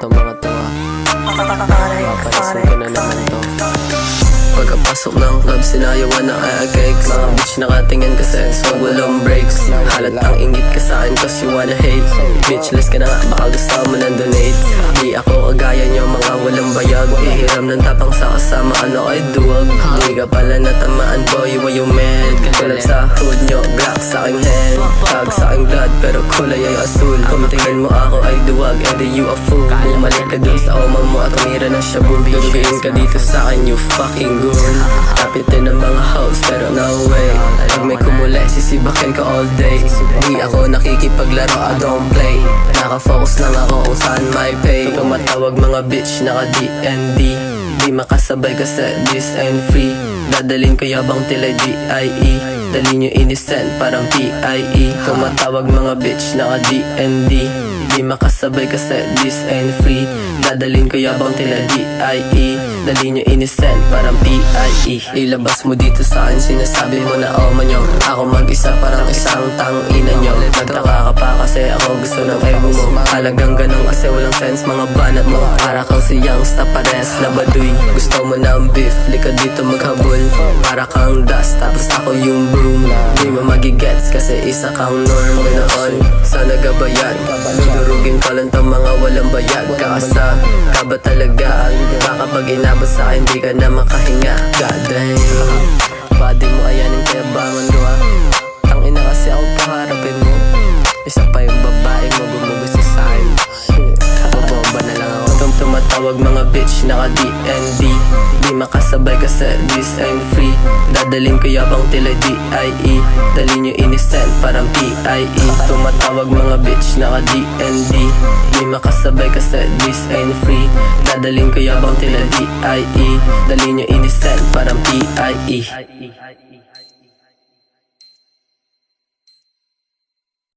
to mga to ha. Papalisin ko na naman to. Pagkapasok ng club, sinayawan na cakes. Mga bitch nakatingin kasi swag walang breaks. Halatang ingit ka sa'kin cause you wanna hate. Bitchless ka na nga, baka gusto mo nang donate. Di ako kagaya nyo, mga walang bayag. Ihiram ng tapang sa kasama, ano ay duwag. Di ka pala natamaan, boy, why you mad? Tulad sa hood nyo, black sa aking head. Tag sa aking blood, pero kulay ay asul. Kung tingin mo ako ay duwag, edi you a fool. Bumalik ka dun sa oma mo at tumira ng shabu. Dudugain ka dito sa'kin, you fucking goon. Kapitin ng mga hoes, pero no way. Pag may kumuli, sisibakin ka all day. Di ako nakikipaglaro, I don't play. Nakafocus lang ako kung saan may pay. Tumatawag mga bitch, naka-DND. Di makasabay kasi this ain't free. Dadalin ko yabang tila DIE. Dali nyo inisend parang PIE. Tumatawag mga bitch, naka-DND. Di makasabay kasi this ain't free. Dadalin ko yabang tila DIE. Dali nyo inisend parang PIE. Ilabas mo dito sa'kin, sinasabi mo na oma nyo. Ako mag-isa parang isang tangina nyo. Nagtaka ka pa kasi ako gusto ng ego mo. Talagang ganun kasi walang sense mga banat mo. Para kang si Youngsta pares na baduy. Gusto mo na ang beef, lika dito maghabol. Para kang dust, tapos ako yung broom. Di mo magigets kasi isa kang norm. Ganoon, sana gabayan. Dudurugin ko lang tong mga walang bayag. Kakasa, ka ba talaga? Baka pag inabot sa'kin, di ka na makahinga. God damn, body mo ayanin kaya bangon ko ha. Tangina kasi ako paharapin mo. Isa pa yung babae mo gumugusto sa'kin. Babomba na lang ako. Tumatawag mga bitch, naka-DND. Di makasabay kasi this ain't free. Dadalin ko yabang tila DIE. Dali nyo inisend parang PIE. Tumatawag mga bitch, naka-DND. Di makasabay kasi this ain't free. Dadalin ko yabang tila DIE. Dali nyo inisend parang PIE.